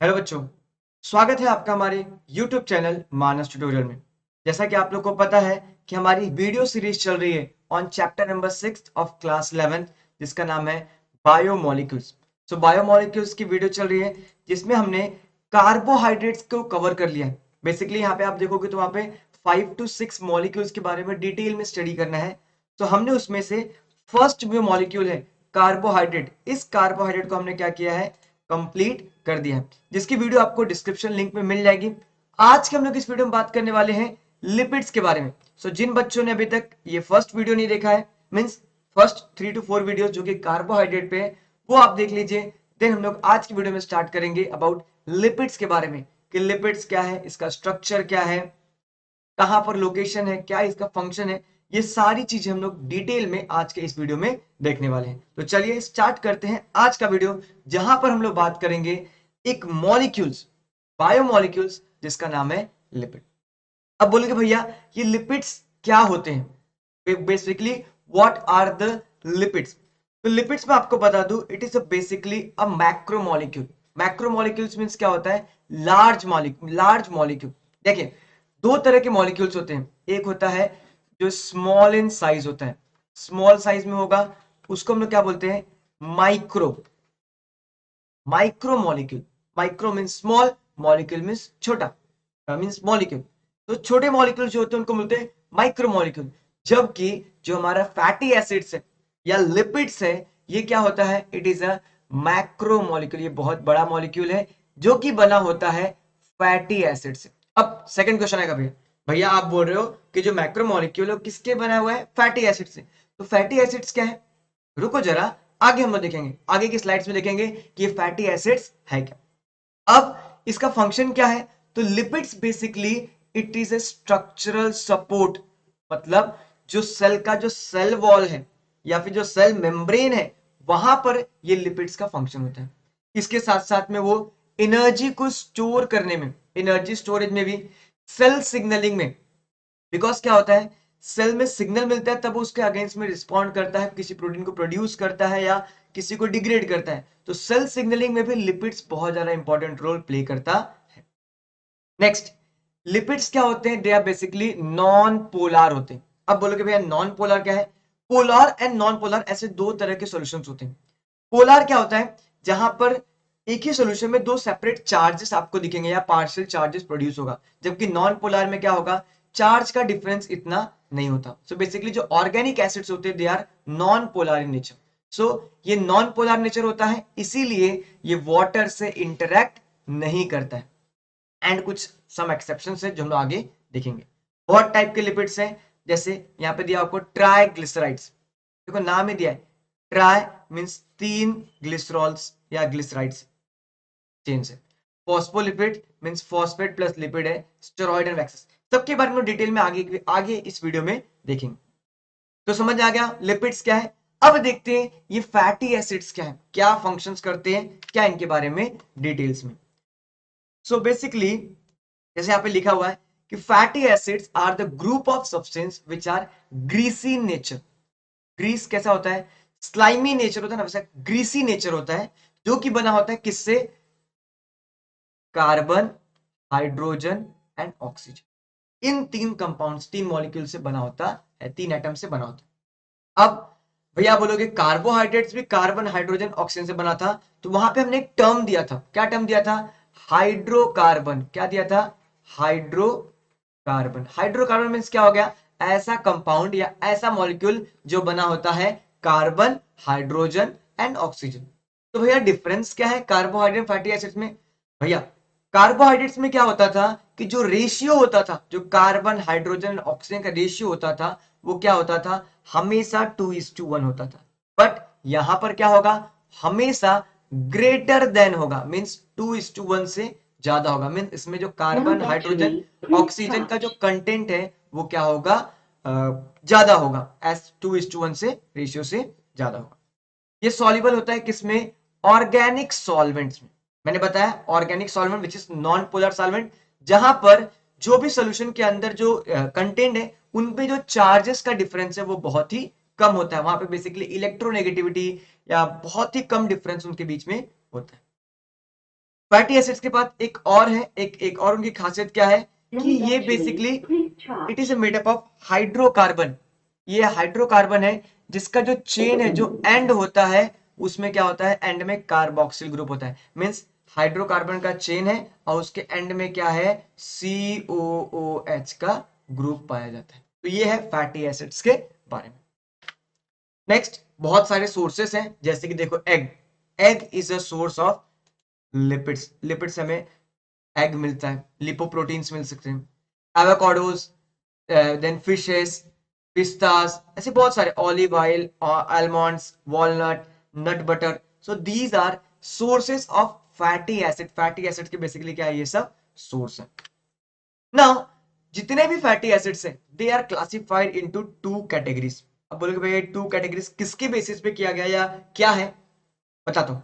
Hello बच्चों, स्वागत है आपका हमारे YouTube चैनल मानस ट्यूटोरियल में। जैसा कि आप लोग को पता है कि हमारी वीडियो सीरीज चल रही है on chapter number 6 of class 11 जिसका नाम है बायोमोलिक्यूल्स। सो बायोमोलिक्यूल्स की वीडियो चल रही है जिसमें हमने कार्बोहाइड्रेट्स को कवर कर लिया है। बेसिकली यहाँ पे आप देखोगे तो वहाँ पे 5 to 6 मॉलिक्यूल्स के बारे में डिटेल में स्टडी करना है। तो हमने उसमें से फर्स्ट जो मॉलिक्यूल है कार्बोहाइड्रेट, इस कार्बोहाइड्रेट को हमने क्या किया है, कंप्लीट कर दिया है, जिसकी वीडियो आपको डिस्क्रिप्शन लिंक में मिल जाएगी। आज के हम लोग इस वीडियो में बात करने वाले हैं लिपिड्स के बारे में। जिन बच्चों ने अभी तक ये फर्स्ट वीडियो नहीं देखा है, मींस फर्स्ट 3 to 4 वीडियो जो कि कार्बोहाइड्रेट पे है, वो आप देख लीजिए। देन हम लोग आज की वीडियो में स्टार्ट करेंगे अबाउट लिपिड्स के बारे में कि लिपिड्स क्या है, इसका स्ट्रक्चर क्या है, कहां पर लोकेशन है, क्या इसका फंक्शन है। ये सारी चीजें हम लोग डिटेल में आज के इस वीडियो में देखने वाले हैं। तो चलिए स्टार्ट करते हैं आज का वीडियो, जहां पर हम लोग बात करेंगे एक मॉलिक्यूल्स, बायोमोलिक्यूल्स, जिसका नाम है लिपिड। अब बोलेंगे भैया ये लिपिड्स क्या होते हैं, basically what are the lipids. तो लिपिड्स में आपको बता दूं, it is basically a macromolecule. Macromolecules means क्या होता है, लार्ज मॉलिक्यूल। लार्ज मॉलिक्यूल देखिए, दो तरह के मॉलिक्यूल्स होते हैं। एक होता है जो स्मॉल इन साइज होता है, स्मॉल साइज में होगा, उसको हम लोग क्या बोलते हैं, micro. Micro molecule, micro means small, molecule means छोटा, मीन्स मॉलिक्यूल। तो छोटे मॉलिक्यूल जो होते हैं उनको बोलते हैं माइक्रो मॉलिक्यूल। जबकि जो हमारा फैटी एसिड्स है या लिपिड्स है, ये क्या होता है, it is a macro molecule. ये बहुत बड़ा मॉलिक्यूल है जो कि बना होता है फैटी एसिड से। अब सेकंड क्वेश्चन आएगा भैया, भैया आप बोल रहे हो कि जो मैक्रो मॉलिक्यूल है वो किसके बना हुआ है, फैटी एसिड से। तो फैटी एसिड्स क्या है, रुको जरा, आगे हम लोग देखेंगे, आगे की स्लाइड्स में देखेंगे कि ये फैटी एसिड्स है क्या। अब इसका फंक्शन क्या है, तो lipids basically it is a structural support. मतलब जो सेल का जो सेल वॉल है या फिर जो सेल मेम्ब्रेन है, वहां पर ये लिपिड्स का फंक्शन होता है। इसके साथ साथ में वो एनर्जी को स्टोर करने में, एनर्जी स्टोरेज में भी, सेल सिग्नलिंग में। बिकॉज क्या होता है, सेल में सिग्नल मिलता है तब वो उसके अगेंस्ट में रिस्पॉन्ड करता है, किसी प्रोटीन को प्रोड्यूस करता है या किसी को डिग्रेड करता है। तो सेल सिग्नलिंग में भी लिपिड्स बहुत ज्यादा इंपॉर्टेंट रोल प्ले करता है। नेक्स्ट, लिपिड्स क्या होते हैं, they are basically non polar होते हैं। अब बोलोगे भैया नॉन पोलर क्या है, पोलर एंड नॉन पोलर ऐसे दो तरह के सॉल्यूशंस होते हैं। पोलर क्या होता है, जहां पर एक ही सॉल्यूशन में दो सेपरेट चार्जेस आपको दिखेंगे या पार्शियल चार्जेस प्रोड्यूस होगा। जबकि नॉन पोलर में क्या होगा, चार्ज का डिफरेंस इतना नहीं होता। सो बेसिकली जो ऑर्गेनिक एसिड्स होते हैं they are non polar in nature. So ये नॉन पोलर नेचर होता है, इसीलिए ये वाटर से इंटरेक्ट नहीं करता है। एंड कुछ सम एक्सेप्शन है जो हम लोग आगे देखेंगे। बहुत टाइप के लिपिड्स हैं, जैसे यहाँ पे दिया आपको ट्राइग्लिसराइड्स। देखो नाम ही दिया है, ट्राई मीन्स 3 ग्लिसरॉल्स या ग्लिसराइड्स चेन से। Phospholipid means phosphate plus lipid है, स्टेरॉइड एंड वैक्सेस। सबके बारे में डिटेल में आगे आगे इस वीडियो में देखेंगे। तो समझ आ गया लिपिड्स क्या है। अब देखते हैं ये फैटी एसिड्स क्या है, क्या फंक्शंस करते हैं, क्या इनके बारे में डिटेल्स में। बेसिकली जैसे यहाँ पे लिखा हुआ है कि fatty acids are the group of substance which are greasy in nature. Grease कैसा होता है, स्लाइमी नेचर होता है ना, वैसा ग्रीसी नेचर होता है, जो कि बना होता है किससे, carbon, hydrogen and oxygen. In 3 compounds, 3 molecule से बना होता है, 3 एटम से बना होता है। अब भैया बोलोगे कार्बोहाइड्रेट्स भी कार्बन, हाइड्रोजन, ऑक्सीजन से बना था, तो वहां पे हमने एक टर्म दिया था, क्या टर्म दिया था, हाइड्रोकार्बन। क्या दिया था, हाइड्रोकार्बन। हाइड्रोकार्बन मीन्स क्या हो गया, ऐसा कंपाउंड या ऐसा मॉलिक्यूल जो बना होता है कार्बन, हाइड्रोजन एंड ऑक्सीजन। तो भैया डिफरेंस क्या है कार्बोहाइड्रेट फैटी एसिड्स में। भैया कार्बोहाइड्रेट्स में क्या होता था कि जो रेशियो होता था, जो कार्बन, हाइड्रोजन, ऑक्सीजन का रेशियो होता था, वो क्या होता था, हमेशा 2:1 होता था। बट यहां पर क्या होगा, हमेशा ग्रेटर देन होगा, मीन्स 2:1 से ज्यादा होगा। मीन्स इसमें जो कार्बन, हाइड्रोजन, ऑक्सीजन का जो कंटेंट है वो क्या होगा, ज्यादा होगा, एस 2:1 से रेशियो से ज्यादा होगा। ये सॉल्युबल होता है किसमें, ऑर्गेनिक सॉल्वेंट्स में। मैंने बताया organic solvent which is non polar solvent, जहां पर जो भी सोल्यूशन के अंदर जो कंटेंट है उनपे जो चार्जेस का डिफरेंस है वो बहुत ही कम होता है। वहां पे बेसिकली इलेक्ट्रोनेगेटिविटी या बहुत ही कम डिफरेंस उनके बीच में होता है। फैटी एसिड्स के पास एक और है, एक और उनकी खासियत क्या है कि ये basically it is made up of hydrocarbon. ये हाइड्रोकार्बन है जिसका जो चेन है, जो एंड होता है उसमें क्या होता है, एंड में कार्बोक्सिल ग्रुप होता है। मींस हाइड्रोकार्बन का चेन है और उसके एंड में क्या है, COOH का ग्रुप पाया जाता है। तो ये है फैटी एसिड्स के बारे में। नेक्स्ट, बहुत सारे सोर्सेस हैं, जैसे कि देखो egg, egg is a source of lipids, lipids हमें एग मिलता है, लिपोप्रोटीन्स मिल सकते हैं, एवोकाडोज, देन फिशेस, पिस्तास, ऐसे बहुत सारे, olive oil, almonds, walnut, nut butter. So these are sources of fatty acid. Fatty acid के बेसिकली क्या है, ये सब सोर्स है। नाउ जितने भी फैटी एसिड्स हैं they are classified into two categories. अब बोलोगे भाई टू कैटेगरीज किसके बेसिस पे किया गया या क्या है, बताता हूं।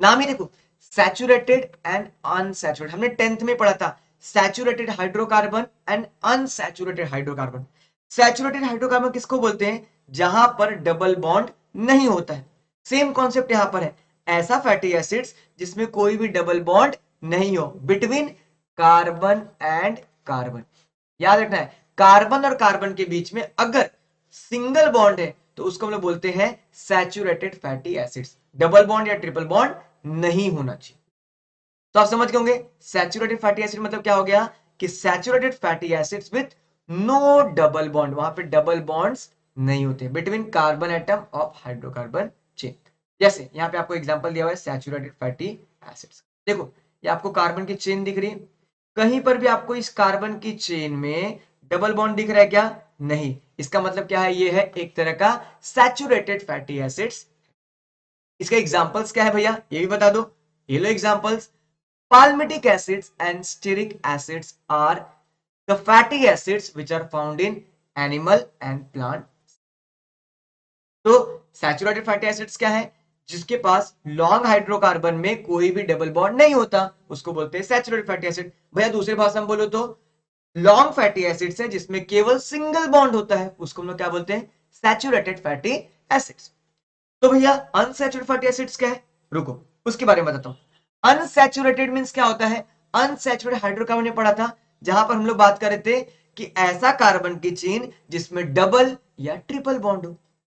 नाम ही देखो, सैचुरेटेड एंड अनसैचुरेटेड, हमने 10th में पढ़ा था saturated hydrocarbon and unsaturated hydrocarbon. Saturated hydrocarbon किसको बोलते हैं, जहां पर डबल बॉन्ड नहीं होता है। सेम कॉन्सेप्ट यहां पर है, ऐसा फैटी एसिड्स जिसमें कोई भी डबल बॉन्ड नहीं हो बिटवीन कार्बन एंड कार्बन। याद रखना है, कार्बन और कार्बन के बीच में अगर सिंगल बॉन्ड है तो उसको हम लोग बोलते हैं saturated fatty acids. Double bond या ट्रिपल बॉन्ड नहीं होना चाहिए। तो आप समझ गए होंगे सैचुरेटेड फैटी एसिड मतलब क्या हो गया कि saturated fatty acids with no double bond, वहां पे डबल बॉन्ड्स नहीं होते between carbon atom of hydrocarbon chain. जैसे यहां पे आपको एग्जांपल दिया हुआ है सैचुरेटेड फैटी एसिड्स। देखो ये आपको कार्बन की चेन दिख रही है, कहीं पर भी आपको इस कार्बन की चेन में डबल बॉन्ड दिख रहा है क्या, नहीं। इसका मतलब क्या है, ये है एक तरह का सैचुरेटेड फैटी एसिड्स। इसके एग्जांपल्स क्या है भैया, ये भी बता दो। ये लो examples, palmitic acids and stearic acids are the fatty acids which are found in animal and plant। तो सैचुरेटेड फैटी एसिड्स क्या है, जिसके पास लॉन्ग हाइड्रोकार्बन में कोई भी डबल बॉन्ड नहीं होता उसको बोलते हैं सैचुरेटेड फैटी एसिड। भैया दूसरी भाषा में बोलो तो लॉन्ग फैटी एसिड्स है जिसमें केवल सिंगल बॉन्ड होता है उसको हम लोग क्या बोलते हैं, सैचुरेटेड फैटी एसिड्स। तो भैया अनसैचुरेटेड फैटी एसिड्स क्या है, रुको उसके बारे में बताता हूं। अनसैचुरेटेड मींस क्या होता है, अनसैचुरेटेड हाइड्रोकार्बन ने पढ़ा था, जहां पर हम लोग बात कर रहे थे कि ऐसा कार्बन की चेन जिसमें डबल या ट्रिपल बॉन्ड हो।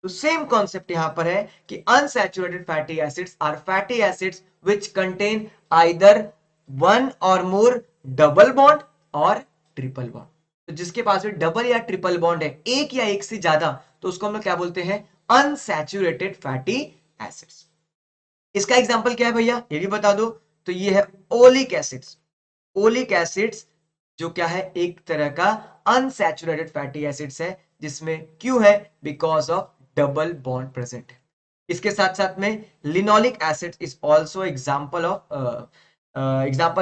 तो सेम कॉन्सेप्ट यहां पर है कि unsaturated fatty acids are fatty acids which contain either one और मोर डबल बॉन्ड और ट्रिपल बॉन्ड। तो जिसके पास भी डबल या ट्रिपल बॉन्ड है, एक या एक से ज्यादा, तो उसको हम लोग क्या बोलते हैं, अनसैचुरेटेड फैटी एसिड्स। इसका एग्जांपल क्या है भैया, ये भी बता दो। तो ये है ओलिक एसिड्स। ओलिक एसिड्स जो क्या है, एक तरह का अनसैचुरेटेड फैटी एसिड्स है, जिसमें क्यों है, because of double bond present है। इसके साथ साथ में linoleic acid is also example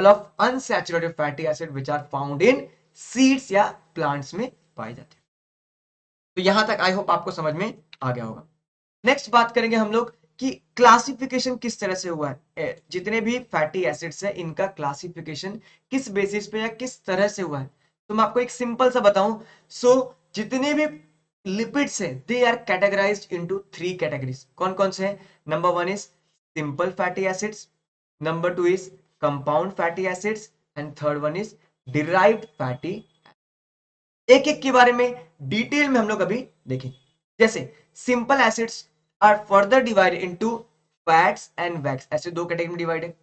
of unsaturated fatty acid which are found in seeds या प्लांट्स में पाए जाते हैं। तो यहां तक आई होप आपको समझ में आ गया होगा। नेक्स्ट बात करेंगे हम लोग कि क्लासिफिकेशन किस तरह से हुआ है, जितने भी फैटी एसिड्स है इनका क्लासिफिकेशन किस बेसिस पे या किस तरह से हुआ है। तो मैं आपको एक सिंपल सा बताऊं, सो जितने भी लिपिड्स हैं they are categorized into three categories. कौन कौन से हैं, number one is simple fatty acids, number two is compound fatty acids and third one is derived fatty. एक एक के बारे में डिटेल में हम लोग अभी देखें। जैसे simple acids are further divided into fats and wax, ऐसे दो कैटेगरी में डिवाइड है।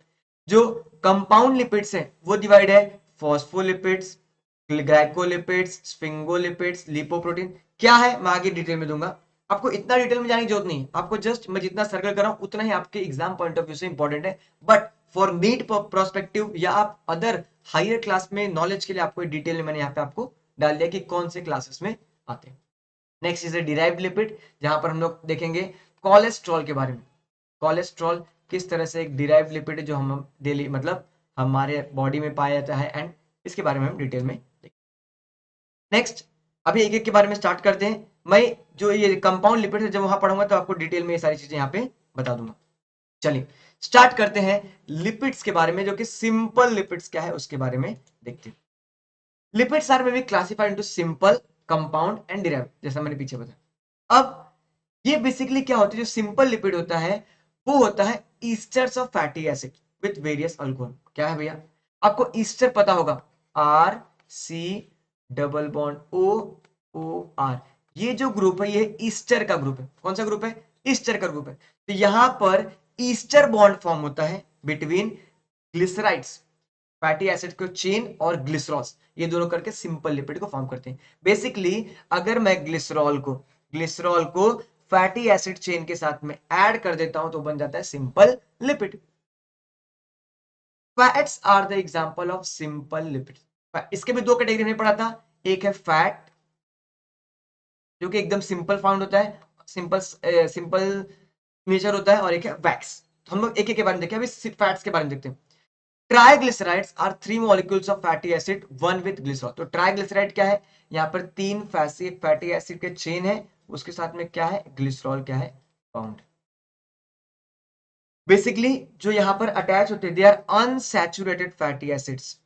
जो कंपाउंड लिपिड्स है वो डिवाइड है फॉस्फोलिपिड्स, ग्लाइकोलिपिड्स, स्फिंगोलिपिड्स, लिपोप्रोटीन। क्या है मैं आगे डिटेल में दूंगा, आपको इतना डिटेल में जाने की जरूरत नहीं। आपको जस्ट मैं जितना सर्कल कर रहा हूं उतना ही आपके एग्जाम पॉइंट ऑफ व्यू से इंपॉर्टेंट है, बट फॉर नीट प्रोस्पेक्टिव या आप अदर हायर क्लास में नॉलेज के लिए आपको डिटेल में मैंने यहाँ पे आपको डाल दिया कि कौन से क्लासेस में आते हैं। नेक्स्ट इज डिराइव्ड लिपिड, जहां पर हम लोग देखेंगे कोलेस्ट्रॉल के बारे में। कोलेस्ट्रॉल किस तरह से एक डिराइव्ड लिपिड है जो हम डेली मतलब हमारे बॉडी में पाया जाता है, एंड इसके बारे में हम डिटेल में देखेंगे। नेक्स्ट अभी एक एक के बारे में स्टार्ट करते हैं। मैं जो ये कंपाउंड लिपिड है जब वहां पढ़ूंगा तो आपको डिटेल में ये सारी चीजें यहाँ पे बता दूंगा। चलिए स्टार्ट करते हैं लिपिड्स के बारे में, जो कि सिंपल लिपिड्स क्या है उसके बारे में देखते हैं। लिपिड्स आर में be classified into simple, compound and derived, जैसा मैंने पीछे बताया। अब ये बेसिकली क्या होता है, जो सिंपल लिपिड होता है वो होता है esters of fatty acid with various alcohol. क्या है भैया, आपको ईस्टर पता होगा, R C double bond O O R, ये जो ग्रुप है ये ईस्टर का ग्रुप है। कौन सा ग्रुप है, ईस्टर का ग्रुप है। तो यहां पर ईस्टर बॉन्ड फॉर्म होता है बिटवीन ग्लिसराइड्स, फैटी एसिड को चेन, और ग्लिसरॉल्स, ये दोनों करके सिंपल लिपिड को फॉर्म करते हैं। बेसिकली अगर मैं ग्लिसरॉल को फैटी एसिड चेन के साथ में ऐड कर देता हूं तो बन जाता है simple lipid. Fats are the example of simple lipid. इसके भी दो कैटेगरी में पढ़ा था, एक है फैट जो कि एकदम सिंपल फाउंड होता है, सिंपल सिंपल नेचर होता है, और एक है वैक्स। तो हम लोग एक एक के बारे में देखें, अभी फैट्स के बारे में देखते हैं। Triglycerides are 3 molecules of fatty acid one with glycerol. तो ट्राइग्लिसराइड क्या है, यहाँ पर 3 फैटी एसिड के चेन है, उसके साथ में क्या है, ग्लिसरॉल क्या है, बाउंड। बेसिकली जो यहाँ पर अटैच होते हैं they are unsaturated fatty acids.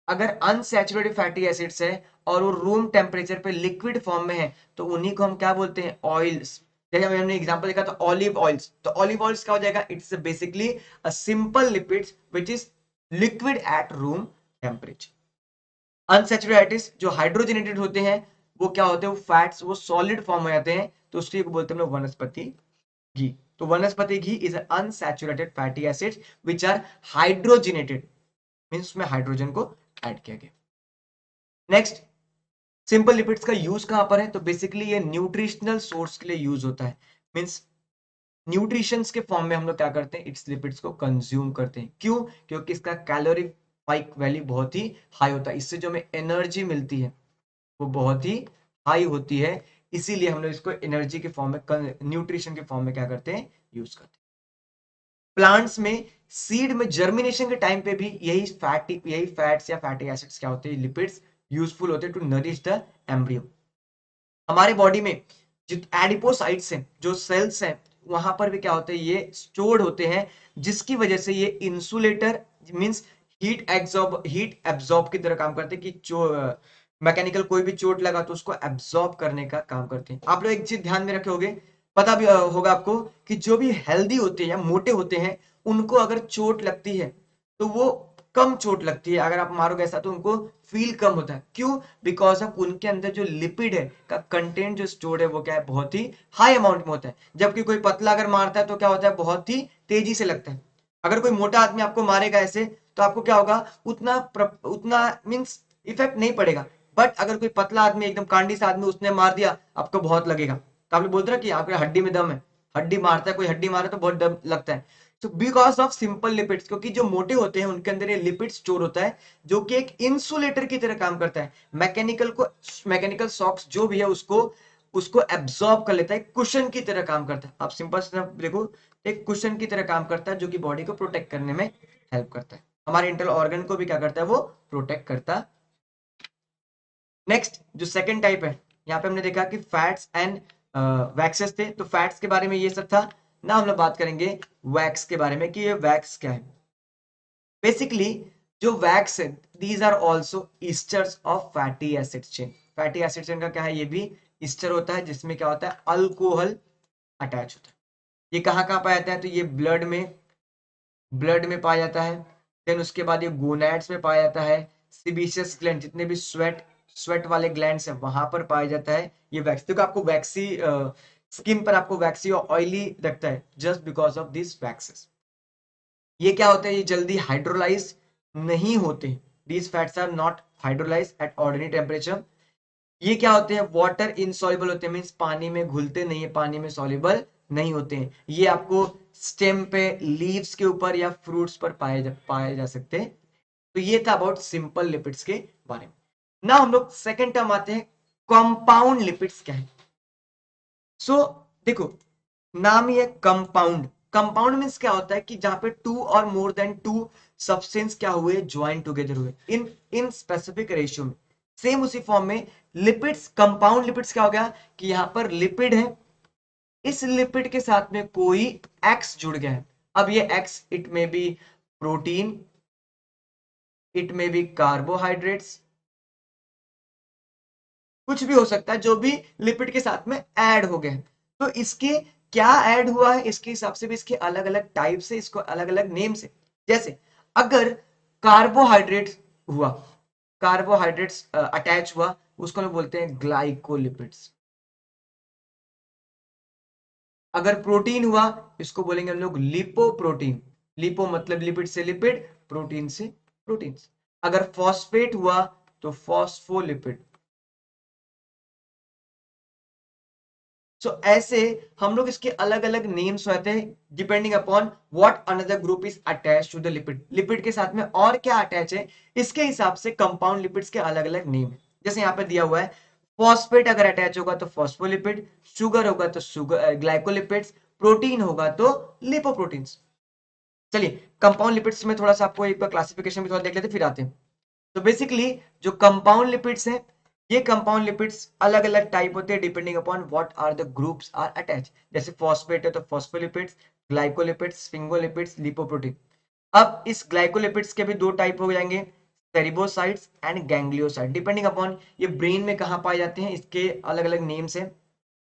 अगर अनसैचुरेटेड फैटी एसिड्स है और वो रूम टेम्परेचर पे लिक्विड फॉर्म में है तो उन्हीं को हम क्या बोलते हैं, ऑयल्स। जैसे हमने एग्जांपल देखा था ऑलिव ऑयल्स, तो ऑलिव ऑयल्स क्या हो जाएगा, it's basically a simple lipids which is liquid at room temperature. Unsaturated जो हाइड्रोजनेटेड होते हैं वो क्या होते हैं, वो फैट्स, वो सॉलिड फॉर्म हो जाते हैं, तो उसको बोलते हैं हम लोग वनस्पति घी। तो वनस्पति घी is unsaturated fatty acids which are hydrogenated, means उसमें हाइड्रोजन को ऐड किया गया। नेक्स्ट, सिंपल लिपिड्स का यूज कहां पर है, तो बेसिकली ये न्यूट्रिशनल सोर्स के लिए यूज होता है। मींस न्यूट्रिशंस के फॉर्म में हम लोग क्या करते हैं, इट्स लिपिड्स को कंज्यूम करते हैं। क्यों, क्योंकि इसका कैलोरी स्पाइक वैल्यू बहुत ही हाई होता है, इससे जो हमें एनर्जी मिलती है वो बहुत ही हाई होती है, इसीलिए हम लोग इसको एनर्जी के फॉर्म में, न्यूट्रिशन के फॉर्म में क्या करते हैं, यूज करते हैं। प्लांट्स में सीड में जर्मिनेशन के टाइम पे भी यही फैट्स या फैटी एसिड्स क्या होते हैं, लिपिड्स यूजफुल होते हैं टू नरिश द एम्ब्रियो। हमारे बॉडी में जो एडिपोसाइट्स हैं, जो सेल्स हैं, वहां पर भी क्या होते हैं, ये स्टोर्ड होते हैं, जिसकी वजह से ये इंसुलेटर मींस हीट एब्जॉर्ब की तरह काम करते हैं, कि जो मैकेनिकल कोई भी चोट लगा तो उसको एब्जॉर्ब करने का काम करते हैं। आप लोग एक चीज ध्यान में रखे होंगे, पता भी होगा आपको कि जो भी हेल्दी होते हैं या मोटे होते हैं उनको अगर चोट लगती है तो वो कम चोट लगती है, अगर आप मारोगे ऐसा तो उनको फील कम होता है। क्यों, बिकॉज ऑफ उनके अंदर जो लिपिड है का कंटेंट जो स्टोर्ड है वो क्या है, बहुत ही हाई अमाउंट में होता है। जबकि कोई पतला अगर मारता है तो क्या होता है, बहुत ही तेजी से लगता है। अगर कोई मोटा आदमी आपको मारेगा ऐसे तो आपको क्या होगा, उतना मीन्स इफेक्ट नहीं पड़ेगा। बट अगर कोई पतला आदमी, एकदम कांडी सा आदमी, उसने मार दिया, आपको बहुत लगेगा। तो आप लोग बोलते हैं कि आपके हड्डी में दम है, हड्डी मारता है, कोई हड्डी मारे तो बहुत दम लगता है। तो बिकॉज ऑफ सिंपल लिपिड्स, क्योंकि जो मोटे होते हैं उनके अंदर ये लिपिड स्टोर होता है जो कि एक इंसुलेटर की तरह काम करता है। मैकेनिकल सॉक्स जो भी है उसको उसको एब्जॉर्ब कर लेता है, कुशन की तरह काम करता है। आप सिंपल से देखो, एक कुशन की तरह काम करता है जो कि बॉडी को प्रोटेक्ट करने में हेल्प करता है, हमारे इंटरनल ऑर्गन को भी क्या करता है, वो प्रोटेक्ट करता है। नेक्स्ट जो सेकंड टाइप है, यहाँ पे हमने देखा कि फैट्स एंड वैक्सेस थे, तो फैट्स के बारे में ये सब था ना। हम लोग बात करेंगे वैक्स के बारे में कि ये वैक्स क्या है। बेसिकली जो वैक्स है these are also esters of fatty acid chain. Fatty acid chain का क्या है, ये भी ईस्टर होता है, जिसमें क्या होता है, अल्कोहल अटैच होता है। ये कहाँ कहाँ पाया जाता है, तो ये ब्लड में पाया जाता है। देन उसके बाद ये गोनैड्स में पाया जाता है। सिबेशियस ग्लैंड, जितने भी स्वेट वाले ग्लैंड्स हैं वहां पर पाया जाता है ये वैक्स। देखो आपको वैक्सी स्किन पर आपको वैक्सी और ऑयली लगता है just because of this waxes. ये क्या होते हैं, ये जल्दी हाइड्रोलाइज नहीं होते। These fats are not hydrolyse at ordinary temperature. ये क्या होते हैं, वाटर इनसॉल्युबल होते हैं, मींस पानी में घुलते नहीं है, पानी में सॉल्युबल नहीं होते हैं। ये आपको स्टेम पे, लीव्स के ऊपर या फ्रूट्स पर पाए जा सकते हैं। तो ये था अबाउट सिंपल लिपिड्स के बारे में। ना हम लोग सेकेंड टर्म आते हैं, कंपाउंड लिपिड्स क्या है। सो देखो, नाम ही है कंपाउंड। कंपाउंड मींस क्या होता है कि जहां पे टू और मोर देन टू सब्सटेंस क्या हुए, ज्वाइन टुगेदर हुए इन इन स्पेसिफिक रेशियो में। सेम उसी फॉर्म में लिपिड्स, कंपाउंड लिपिड्स क्या हो गया कि यहां पर लिपिड है, इस लिपिड के साथ में कोई एक्स जुड़ गया है। अब ये एक्स, इट में बी प्रोटीन, इट में बी कार्बोहाइड्रेट्स, कुछ भी हो सकता है जो भी लिपिड के साथ में ऐड हो गए। तो इसके क्या ऐड हुआ है, इसके हिसाब से भी इसके अलग अलग टाइप से, इसको अलग अलग नेम से। जैसे अगर कार्बोहाइड्रेट हुआ, कार्बोहाइड्रेट्स अटैच हुआ, उसको हम बोलते हैं ग्लाइकोलिपिड्स। अगर प्रोटीन हुआ इसको बोलेंगे हम लोग लिपोप्रोटीन। लिपो मतलब लिपिड से लिपिड, प्रोटीन से प्रोटीन। अगर फॉस्फेट हुआ तो फॉस्फोलिपिड। सो ऐसे हम लोग इसके अलग अलग नेम्स होते हैं depending upon what another group is attach to the lipid. Lipid के साथ में और क्या अटैच है इसके हिसाब से कंपाउंड लिपिड्स के अलग अलग नेम है। जैसे यहाँ पे दिया हुआ है फॉस्फेट अगर अटैच होगा तो फॉस्फोलिपिड, शुगर होगा तो शुगर ग्लाइकोलिपिड्स, प्रोटीन होगा तो लिपोप्रोटीन्स। चलिए कंपाउंड लिपिड्स में थोड़ा सा आपको एक बार क्लासिफिकेशन भी थोड़ा देख लेते फिर आते हैं। तो बेसिकली जो कंपाउंड लिपिड्स हैं, ये कंपाउंड लिपिड्स अलग अलग टाइप होते हैं depending upon what are the groups are attach. जैसे फॉस्फेट है तो फॉस्फोलिपिड्स, ग्लाइकोलिपिड्स, स्फिंगोलिपिड्स, लिपोप्रोटीन। अब इस ग्लाइकोलिपिड्स के भी दो टाइप हो जाएंगे, सेरिबोसाइट्स एंड गैंग्लियोसाइट, डिपेंडिंग अपॉन ये ब्रेन में कहाँ पाए जाते हैं इसके अलग अलग नेम्स हैं।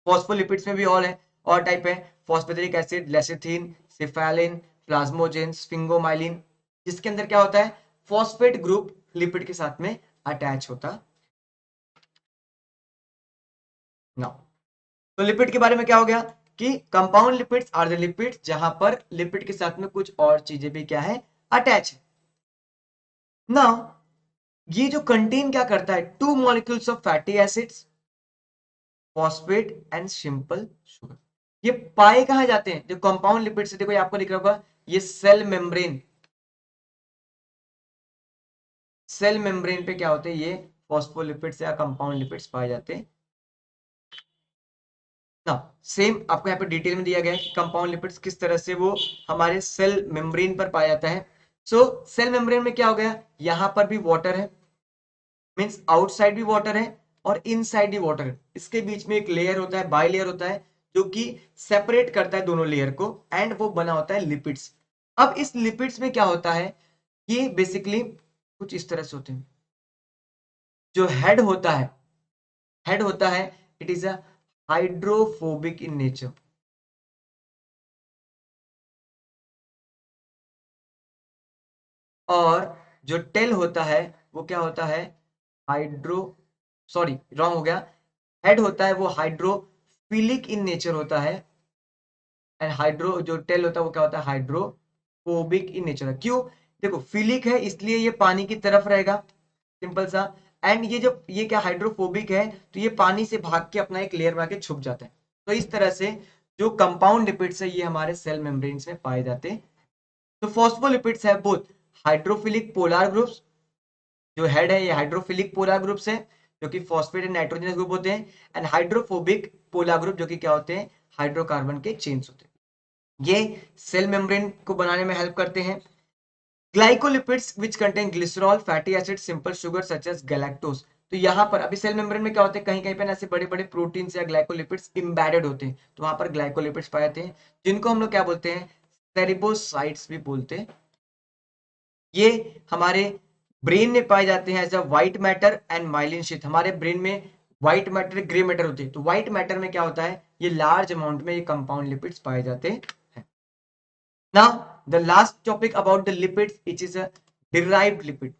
फॉस्फोलिपिड्स में भी और टाइप है, phosphatidic acid, lecithin, cephalin, plasmalogen, sphingomyelin, जिसके अंदर क्या होता है फॉस्फेट ग्रुप लिपिड के साथ में अटैच होता ना। तो लिपिड के बारे में क्या हो गया कि compound lipids are the lipids जहां पर लिपिड के साथ में कुछ और चीजें भी क्या है अटैच है ना। ये जो कंटेन क्या करता है, two molecules of fatty acids, phosphate and simple sugar. ये पाए कहां जाते हैं जो कंपाउंड लिपिड से, देखो ये आपको दिख रहा होगा ये सेल मेम्ब्रेन, सेल मेम्ब्रेन पे क्या होते हैं ये फॉस्फोलिपिड्स या कंपाउंड लिपिड्स पाए जाते हैं ना। सेम आपको यहाँ पे डिटेल में दिया गया है कि कंपाउंड लिपिड्स किस तरह से वो हमारे सेल मेम्ब्रेन पर पाया जाता है। सो सेल मेम्ब्रेन में क्या हो गया, यहां पर भी वाटर है, मीन्स आउटसाइड भी वाटर है और इनसाइड भी वाटर है। इसके बीच में एक लेयर होता है, बाई लेयर होता है जो कि सेपरेट करता है दोनों लेयर को, एंड वो बना होता है लिपिड्स। अब इस लिपिड्स में क्या होता है, ये बेसिकली कुछ इस तरह से होते हैं। जो हेड होता है, हेड होता है it is a hydrophobic in nature. और जो टेल होता है वो क्या होता है हाइड्रो, सॉरी रॉन्ग हो गया, हेड होता है वो हाइड्रोफिलिक इन नेचर होता है, एंड हाइड्रो जो टेल होता है वो क्या होता है हाइड्रोफोबिक इन नेचर। क्यों, देखो फिलिक है इसलिए ये पानी की तरफ रहेगा, सिंपल सा। एंड ये जो ये क्या हाइड्रोफोबिक है तो ये पानी से भाग के अपना एक लेयर बना के छुप जाता है। तो इस तरह से जो कंपाउंड लिपिड्स है ये हमारे सेल मेम्ब्रेन्स में पाए जाते हैं। तो फॉस्फोलिपिड्स है बोथ हाइड्रोफिलिक पोलर ग्रुप्स, जो हेड है ये हाइड्रोफिलिक पोलर ग्रुप्स है जो कि फॉस्फेट एंड नाइट्रोजनस ग्रुप होते हैं, एंड हाइड्रोफोबिक पोलर ग्रुप जो कि क्या होते हैं हाइड्रोकार्बन के चेन्स होते हैं। ये सेल मेम्ब्रेन को बनाने में हेल्प करते हैं। Glycolipids which contain glycerol, fatty acid, simple sugar such as galactose. तो यहाँ पर अभी सेल मेम्ब्रेन में क्या होते हैं कहीं कहीं पे ऐसे बड़े बड़े प्रोटीन्स या ग्लाइकोलिपिड्स इम्बेडेड होते हैं, तो वहां पर ग्लाइकोलिपिड्स पाए जाते हैं जिनको हम लोग क्या बोलते हैं सेरिबोसाइट्स भी बोलते हैं। ये हमारे ब्रेन में पाए जाते हैं as a white matter and myelin sheath. हमारे ब्रेन में व्हाइट मैटर ग्रे मैटर होती है, तो व्हाइट मैटर में क्या होता है ये लार्ज अमाउंट में ये कंपाउंड लिपिड्स पाए जाते हैं। Now, the last topic about the lipids, which is a derived lipid.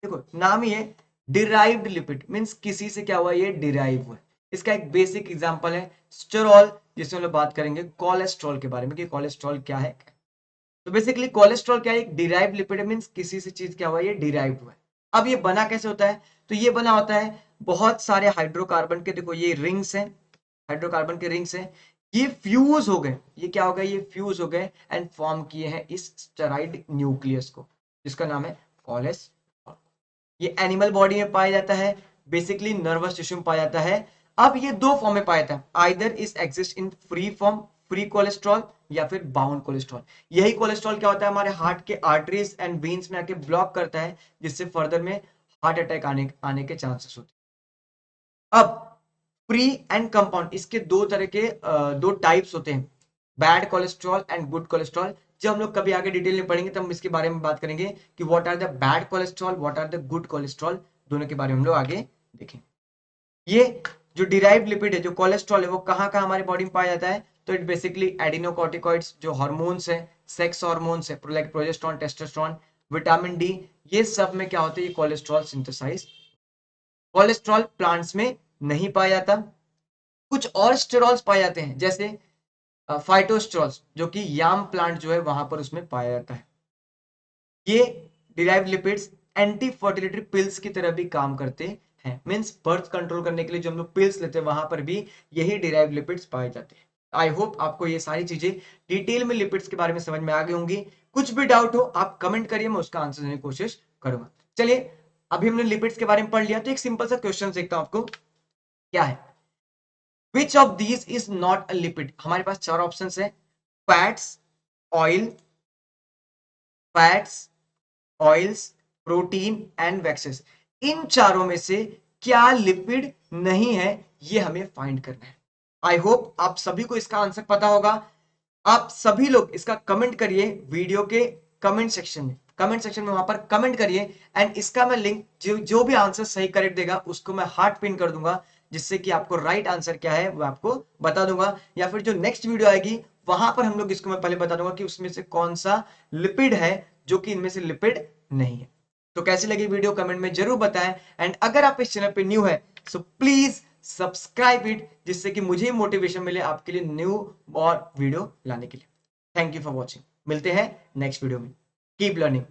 देखो नाम ही है derived lipid, मीन्स किसी से क्या हुआ ये डिराइव हुआ है। इसका एक बेसिक एग्जांपल है स्टेरॉल, जिसमें हम लोग बात करेंगे कोलेस्ट्रॉल के बारे में कि कोलेस्ट्रॉल क्या है। तो बेसिकली कोलेस्ट्रॉल क्या है, एक डिराइव्ड लिपिड, मीन्स किसी से चीज क्या हुआ ये डिराइव हुआ है। अब ये बना कैसे होता है, तो ये बना होता है बहुत सारे हाइड्रोकार्बन के, देखो ये रिंग्स हैं, हाइड्रोकार्बन के रिंग्स हैं, ये फ्यूज हो गए, ये क्या हो गया ये फ्यूज हो गए एंड फॉर्म किए हैं इस स्टेरॉइड न्यूक्लियस को जिसका नाम है कोलेस्ट्रॉल। ये एनिमल बॉडी में पाया जाता है, बेसिकली नर्वस टिश्यू में पाया जाता है। अब ये दो फॉर्म में पाया जाता है, either is exist in free form, free cholesterol, या फिर बाउंड कोलेस्ट्रॉल। यही कोलेस्ट्रॉल क्या होता है हमारे हार्ट के आर्टरीज एंड वेन्स में आके ब्लॉक करता है, जिससे फर्दर में हार्ट अटैक आने के चांसेस होते हैं। अब फ्री एंड कंपाउंड, इसके दो तरह के दो टाइप्स होते हैं, bad cholesterol and good cholesterol. जब हम लोग कभी आगे डिटेल में पढ़ेंगे तब हम इसके बारे में बात करेंगे कि what are the bad cholesterol, what are the good cholesterol, दोनों के बारे में हम लोग आगे देखेंगे। ये जो डिराइव्ड लिपिड है जो कोलेस्ट्रॉल है वो कहाँ कहाँ हमारी बॉडी में पाया जाता है, तो इट बेसिकली एडिनोकॉर्टिकॉइड्स जो हार्मोन्स है, सेक्स हार्मोन्स है like progesterone, testosterone, vitamin D, ये सब में क्या होता है, ये कोलेस्ट्रॉल सिंथेसाइज। कोलेस्ट्रॉल प्लांट्स में नहीं पाया जाता। कुछ और स्टेरॉल्स पाए जाते हैं, जैसे फाइटोस्टेरॉल्स, जो कि याम प्लांट जो है वहां पर उसमें पाया जाता है। ये derived lipids anti fertility pills की तरह भी काम करते हैं। मींस बर्थ कंट्रोल करने के लिए जो हम लोग पिल्स लेते हैं वहां पर भी यही डिराइव्ड लिपिड्स पाए जाते हैं। आई होप आपको ये सारी चीजें डिटेल में लिपिड्स के बारे में समझ में आ गई होंगी। कुछ भी डाउट हो आप कमेंट करिए, मैं उसका आंसर देने की कोशिश करूंगा। चलिए, अभी हमने लिपिड्स के बारे में पढ़ लिया, तो एक सिंपल सा क्वेश्चन देखता हूं आपको, क्या है, which of these is not a lipid. हमारे पास चार ऑप्शंस है, fats, oil, fats, oils, protein and waxes. इन चारों में से क्या लिपिड नहीं है, ये हमें फाइंड करना है। आई होप आप सभी को इसका आंसर पता होगा। आप सभी लोग इसका कमेंट करिए वीडियो के कमेंट सेक्शन में, वहां पर कमेंट करिए, एंड इसका मैं लिंक, जो भी आंसर सही करेक्ट देगा उसको मैं हार्ट पिन कर दूंगा, जिससे कि आपको राइट आंसर क्या है वो आपको बता दूंगा। या फिर जो नेक्स्ट वीडियो आएगी वहां पर हम लोग इसको मैं पहले बता दूंगा कि उसमें से कौन सा लिपिड है जो कि इनमें से लिपिड नहीं है। तो कैसी लगी वीडियो कमेंट में जरूर बताएं, एंड अगर आप इस चैनल पे न्यू है सो प्लीज सब्सक्राइब इट, जिससे कि मुझे मोटिवेशन मिले आपके लिए न्यू और वीडियो लाने के लिए। थैंक यू फॉर वॉचिंग, मिलते हैं नेक्स्ट वीडियो में। Keep learning.